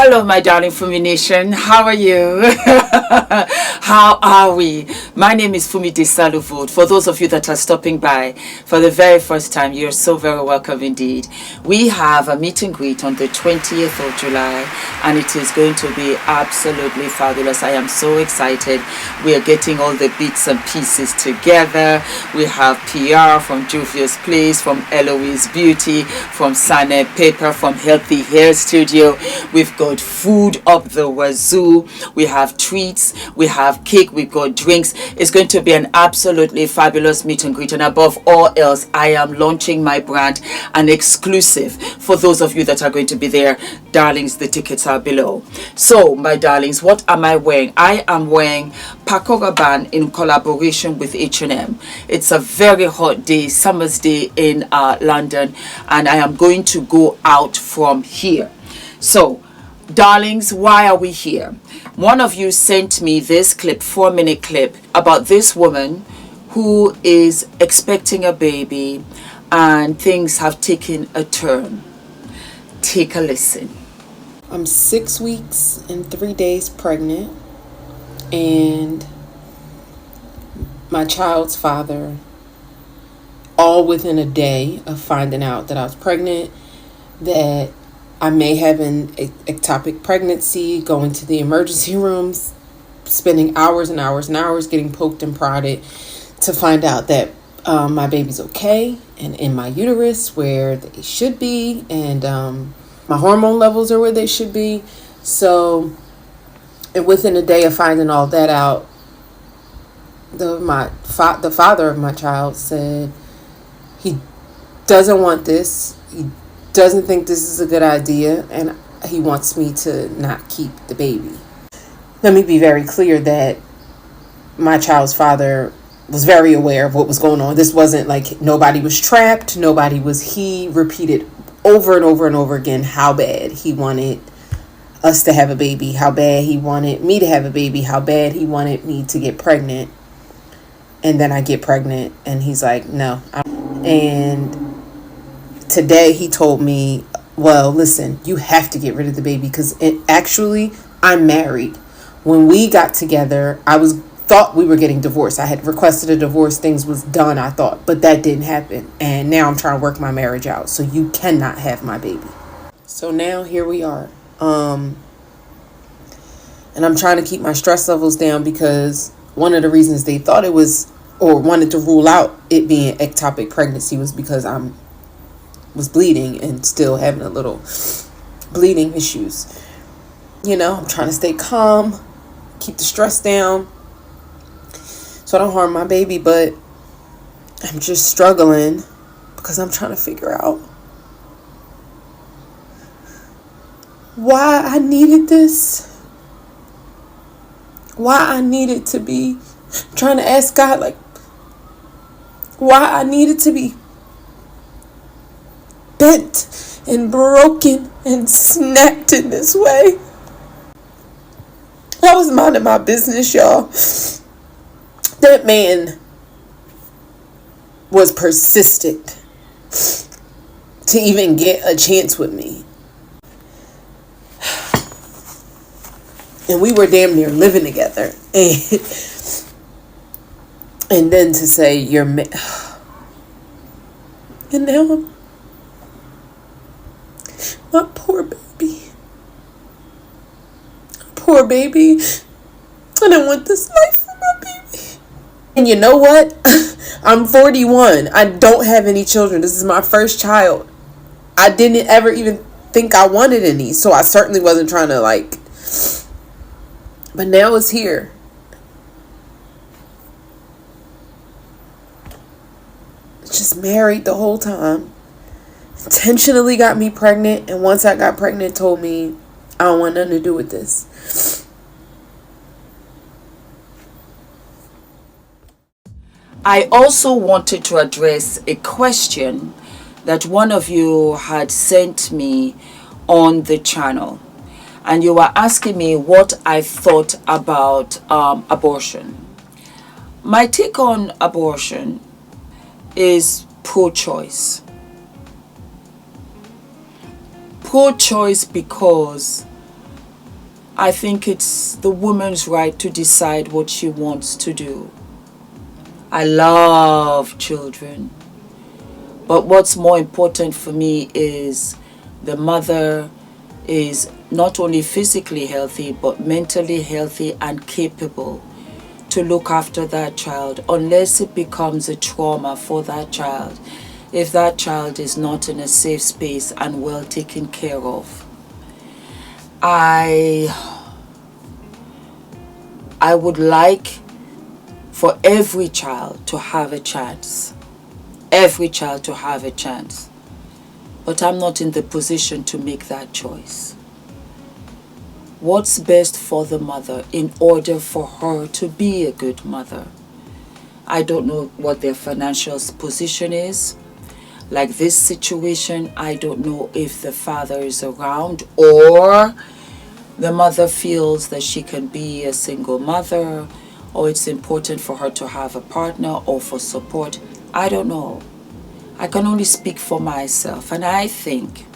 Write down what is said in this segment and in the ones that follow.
Hello, my darling Fumi Nation. How are you? How are we? My name is Fumidesaluvold. For those of you that are stopping by for the very first time, you're so very welcome indeed. We have a meet and greet on the 20th of July, and it is going to be absolutely fabulous. I am so excited. We are getting all the bits and pieces together. We have PR from Juvia's Place, from Eloise Beauty, from Sane Paper, from Healthy Hair Studio. We've got food up the wazoo. We have treats, we have cake, we've got drinks. It's going to be an absolutely fabulous meet and greet, and above all else, I am launching my brand, an exclusive for those of you that are going to be there. Darlings, the tickets are below. So my darlings, what am I wearing? I am wearing Paco in collaboration with H&M. It's a very hot day, summer's day in London, and I am going to go out from here. So darlings, why are we here? One of you sent me this clip, 4-minute clip, about this woman who is expecting a baby and things have taken a turn. Take a listen. I'm 6 weeks and 3 days pregnant, and my child's father, all within a day of finding out that I was pregnant, that I may have an ectopic pregnancy, going to the emergency rooms, spending hours and hours and hours getting poked and prodded to find out that my baby's okay and in my uterus where they should be, and my hormone levels are where they should be. So, and within a day of finding all that out, the father of my child said he doesn't want this. He doesn't think this is a good idea, and he wants me to not keep the baby. Let me be very clear that my child's father was very aware of what was going on. This wasn't like nobody was trapped. He repeated over and over and over again how bad he wanted us to have a baby, how bad he wanted me to have a baby, how bad he wanted me to get pregnant. And then I get pregnant and he's like, no. And today he told me, well, listen, you have to get rid of the baby because actually I'm married. When we got together, thought we were getting divorced. I had requested a divorce. Things was done, I thought, but that didn't happen. And now I'm trying to work my marriage out. So you cannot have my baby. So now here we are. And I'm trying to keep my stress levels down because one of the reasons they thought it was, or wanted to rule out it being ectopic pregnancy, was because I was bleeding and still having a little bleeding issues. You know, I'm trying to stay calm, keep the stress down so I don't harm my baby, but I'm just struggling because I'm trying to figure out why I needed this, why I needed to be trying to ask God, like, why I needed to be bent and broken and snapped in this way. I was minding my business, y'all. That man was persistent to even get a chance with me. And we were damn near living together. And then to say, and now my poor baby. Poor baby. I don't want this life for my baby. And you know what? I'm 41. I don't have any children. This is my first child. I didn't ever even think I wanted any. So I certainly wasn't trying to but now it's here. Just married the whole time. Intentionally got me pregnant, and once I got pregnant told me I don't want nothing to do with this. I also wanted to address a question that one of you had sent me on the channel, and you were asking me what I thought about abortion. My take on abortion is pro-choice. Pro-choice because I think it's the woman's right to decide what she wants to do. I love children. But what's more important for me is the mother is not only physically healthy, but mentally healthy and capable to look after that child, unless it becomes a trauma for that child, if that child is not in a safe space and well taken care of. I would like for every child to have a chance. Every child to have a chance. But I'm not in the position to make that choice. What's best for the mother in order for her to be a good mother? I don't know what their financial position is. Like this situation, I don't know if the father is around or the mother feels that she can be a single mother, or it's important for her to have a partner or for support. I don't know. I can only speak for myself. And I think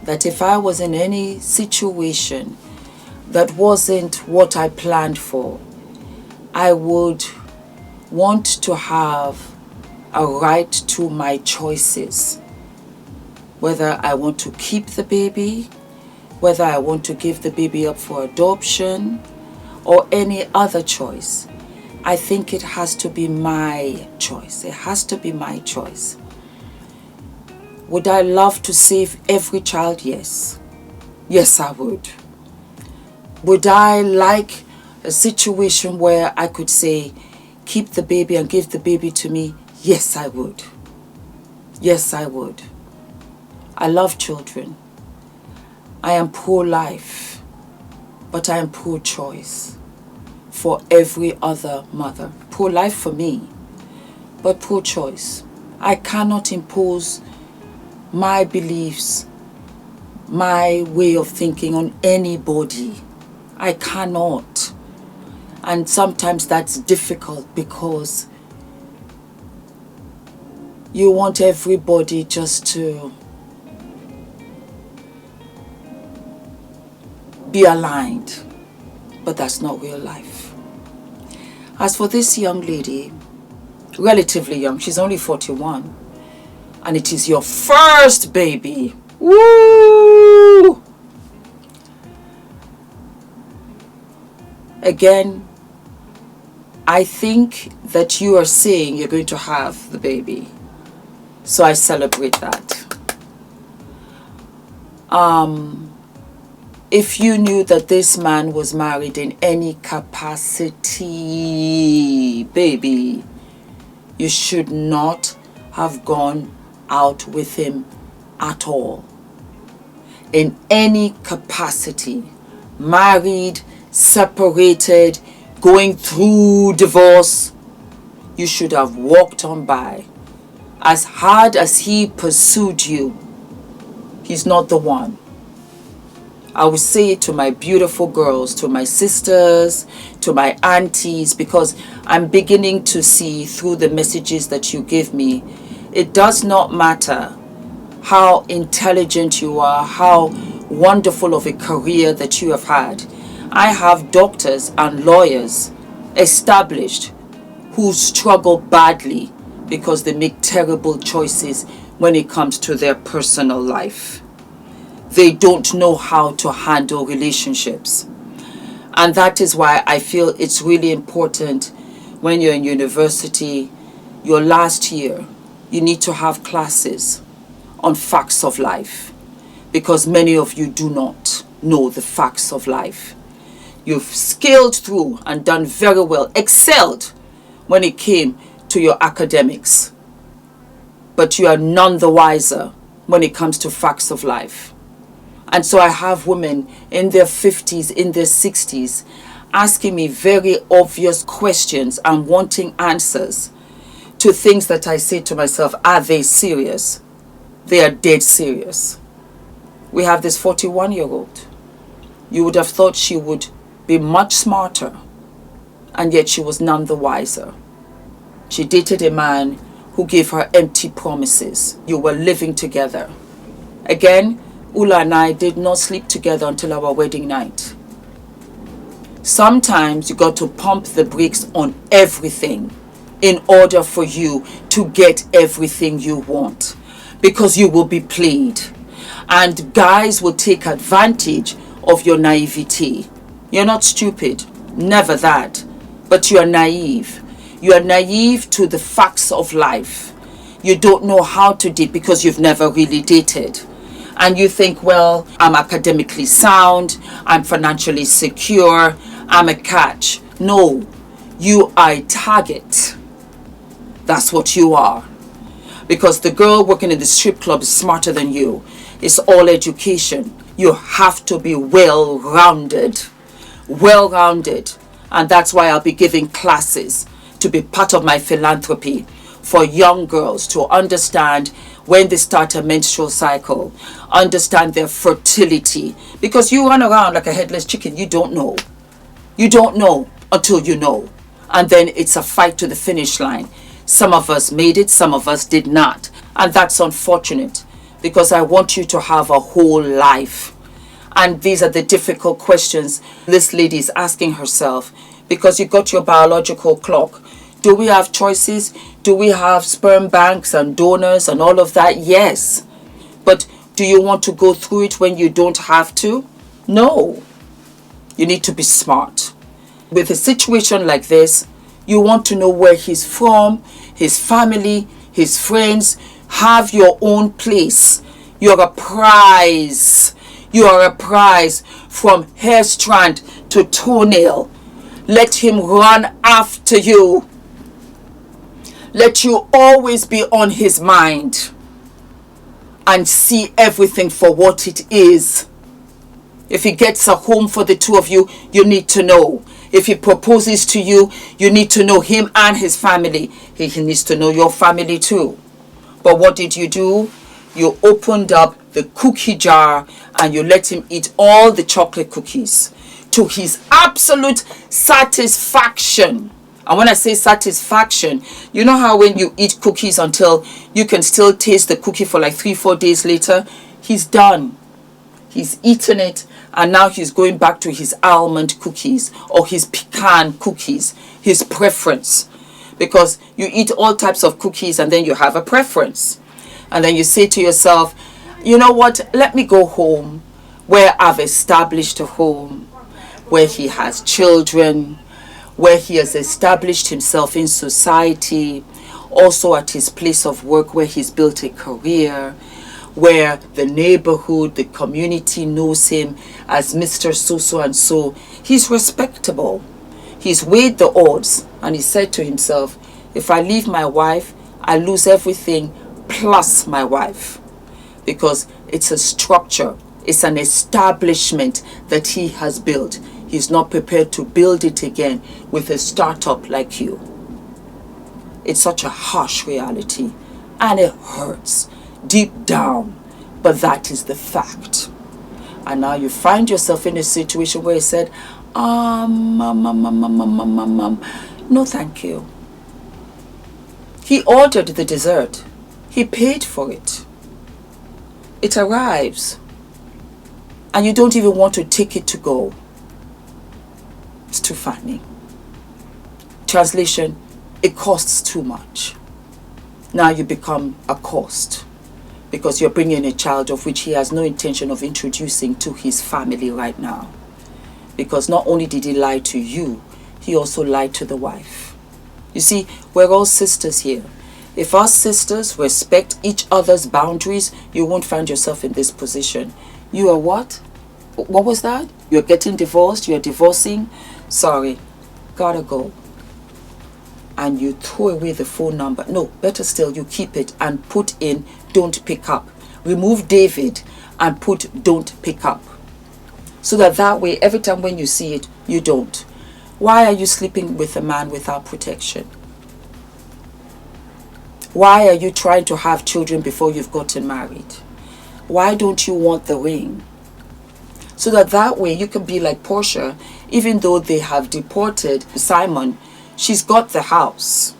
that if I was in any situation that wasn't what I planned for, I would want to have a right to my choices. Whether I want to keep the baby, whether I want to give the baby up for adoption, or any other choice. I think it has to be my choice. It has to be my choice. Would I love to save every child? Yes. Yes, I would. Would I like a situation where I could say, keep the baby and give the baby to me? Yes, I would. Yes, I would. I love children. I am pro-life, but I am pro-choice for every other mother. Pro-life for me, but pro-choice. I cannot impose my beliefs, my way of thinking on anybody. I cannot. And sometimes that's difficult because you want everybody just to be aligned, but that's not real life. As for this young lady, relatively young, she's only 41, and it is your first baby. Woo! Again, I think that you are saying you're going to have the baby, so I celebrate that. If you knew that this man was married in any capacity, baby, you should not have gone out with him at all. In any capacity, married, separated, going through divorce, you should have walked on by. As hard as he pursued you, he's not the one. I will say it to my beautiful girls, to my sisters, to my aunties, because I'm beginning to see through the messages that you give me, it does not matter how intelligent you are, how wonderful of a career that you have had. I have doctors and lawyers established who struggle badly because they make terrible choices when it comes to their personal life. They don't know how to handle relationships. And that is why I feel it's really important when you're in university, your last year, you need to have classes on facts of life, because many of you do not know the facts of life. You've scaled through and done very well, excelled when it came to your academics, but you are none the wiser when it comes to facts of life. And so I have women in their 50s, in their 60s, asking me very obvious questions and wanting answers to things that I say to myself, are they serious? They are dead serious. We have this 41-year-old. You would have thought she would be much smarter, and yet she was none the wiser. She dated a man who gave her empty promises. You were living together. Again, Ula and I did not sleep together until our wedding night. Sometimes you got to pump the brakes on everything in order for you to get everything you want, because you will be played, and guys will take advantage of your naivety. You're not stupid, never that, but you are naive. You are naive to the facts of life. You don't know how to date because you've never really dated. And you think, well, I'm academically sound, I'm financially secure, I'm a catch. No, you are a target. That's what you are. Because the girl working in the strip club is smarter than you. It's all education. You have to be well-rounded. Well-rounded. And that's why I'll be giving classes to be part of my philanthropy for young girls to understand when they start a menstrual cycle, understand their fertility. Because you run around like a headless chicken, you don't know. You don't know until you know. And then it's a fight to the finish line. Some of us made it, some of us did not. And that's unfortunate, because I want you to have a whole life. And these are the difficult questions this lady is asking herself, because you got your biological clock. Do we have choices? Do we have sperm banks and donors and all of that? Yes. But do you want to go through it when you don't have to? No. You need to be smart. With a situation like this, you want to know where he's from, his family, his friends. Have your own place. You're a prize. You are a prize from hair strand to toenail. Let him run after you. Let you always be on his mind and see everything for what it is. If he gets a home for the two of you, you need to know. If he proposes to you, you need to know him and his family. He needs to know your family too. But what did you do? You opened up the cookie jar and you let him eat all the chocolate cookies to his absolute satisfaction. And when I say satisfaction, you know how when you eat cookies until you can still taste the cookie for like 3-4 days later? He's done. He's eaten it, and now he's going back to his almond cookies or his pecan cookies, his preference. Because you eat all types of cookies and then you have a preference. And then you say to yourself, you know what, let me go home where I've established a home, where he has children, where he has established himself in society, also at his place of work where he's built a career, where the neighborhood, the community knows him as Mr. So-so and so. He's respectable. He's weighed the odds and he said to himself, if I leave my wife, I lose everything plus my wife. Because it's a structure, it's an establishment that he has built. He's not prepared to build it again with a startup like you. It's such a harsh reality and it hurts deep down, but that is the fact. And now you find yourself in a situation where he said, no thank you. He ordered the dessert. He paid for it. It arrives. And you don't even want to take it to go. It's too funny. Translation, it costs too much. Now you become a cost, because you're bringing a child of which he has no intention of introducing to his family right now. Because not only did he lie to you, he also lied to the wife. You see, we're all sisters here. If our sisters respect each other's boundaries, you won't find yourself in this position. You are what? What was that? You're getting divorced, you're divorcing. Sorry, gotta go. And you throw away the phone number. No, better still, you keep it and put in don't pick up. Remove David and put don't pick up. So that way, every time when you see it, you don't. Why are you sleeping with a man without protection? Why are you trying to have children before you've gotten married? Why don't you want the ring? So that way you can be like Portia. Even though they have deported Simon, she's got the house.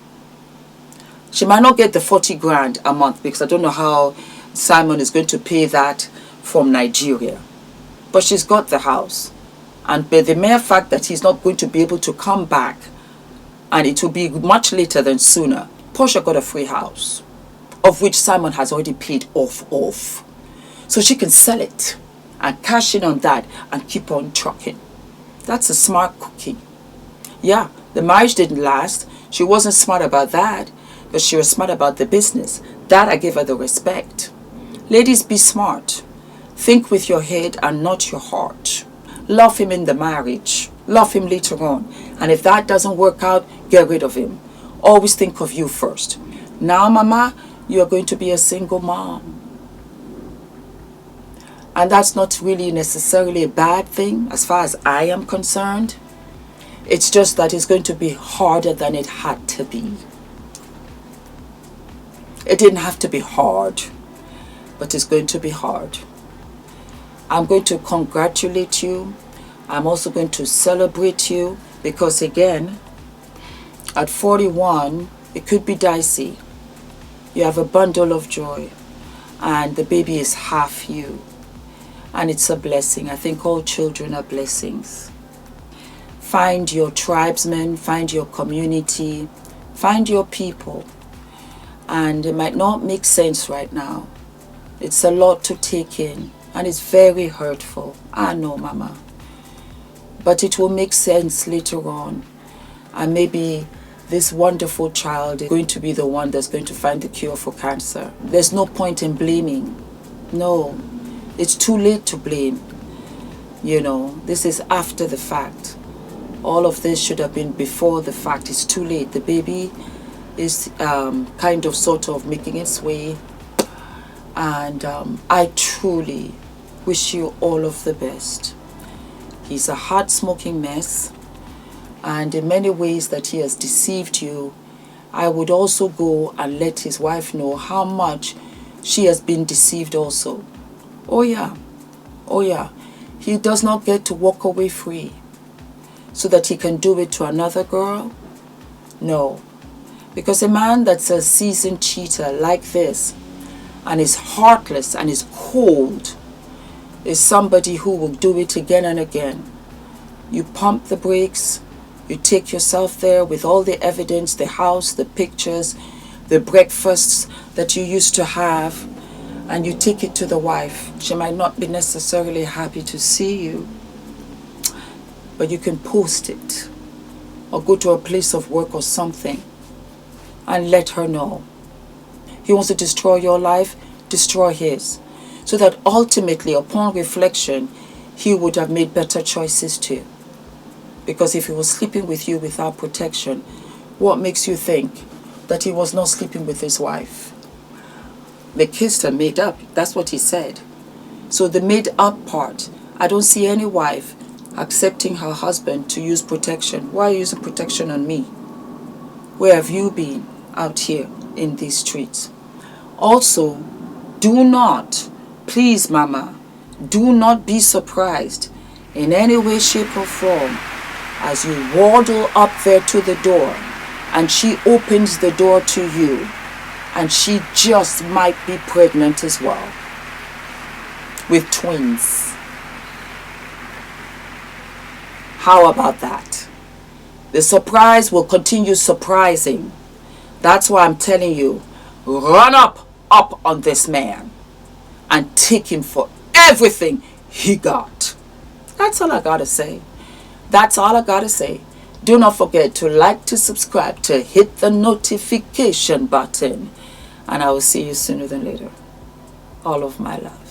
She might not get the 40 grand a month, because I don't know how Simon is going to pay that from Nigeria. But she's got the house. And by the mere fact that he's not going to be able to come back, and it will be much later than sooner, Portia got a free house, of which Simon has already paid off. So she can sell it and cash in on that and keep on trucking. That's a smart cookie. Yeah, the marriage didn't last. She wasn't smart about that, but she was smart about the business. That I gave her the respect. Ladies, be smart. Think with your head and not your heart. Love him in the marriage. Love him later on. And if that doesn't work out, get rid of him. Always think of you first. Now, Mama, you are going to be a single mom. And that's not really necessarily a bad thing as far as I am concerned. It's just that it's going to be harder than it had to be. It didn't have to be hard, but it's going to be hard. I'm going to congratulate you. I'm also going to celebrate you because, again, at 41, it could be dicey. You have a bundle of joy and the baby is half you. And it's a blessing. I think all children are blessings. Find your tribesmen, find your community, find your people. And it might not make sense right now. It's a lot to take in and it's very hurtful. I know, Mama. But it will make sense later on. And maybe this wonderful child is going to be the one that's going to find the cure for cancer. There's no point in blaming. No, it's too late to blame. You know, this is after the fact. All of this should have been before the fact. It's too late. The baby is kind of sort of making its way. And I truly wish you all of the best. He's a hard-smoking mess. And in many ways that he has deceived you, I would also go and let his wife know how much she has been deceived also. Oh yeah. Oh yeah. He does not get to walk away free so that he can do it to another girl. No. Because a man that's a seasoned cheater like this and is heartless and is cold is somebody who will do it again and again. You pump the brakes, you take yourself there with all the evidence, the house, the pictures, the breakfasts that you used to have, and you take it to the wife. She might not be necessarily happy to see you, but you can post it or go to a place of work or something and let her know. He wants to destroy your life, destroy his, so that ultimately, upon reflection, he would have made better choices too. Because if he was sleeping with you without protection, what makes you think that he was not sleeping with his wife? They kissed and made up. That's what he said. So the made up part, I don't see any wife accepting her husband to use protection. Why are you using protection on me? Where have you been out here in these streets? Also, do not, please, Mama, do not be surprised in any way, shape, or form as you waddle up there to the door and she opens the door to you and she just might be pregnant as well with twins. How about that? The surprise will continue surprising. That's why I'm telling you, run up on this man and take him for everything he got. That's all I gotta say. That's all I gotta say. Do not forget to like, to subscribe, to hit the notification button. And I will see you sooner than later. All of my love.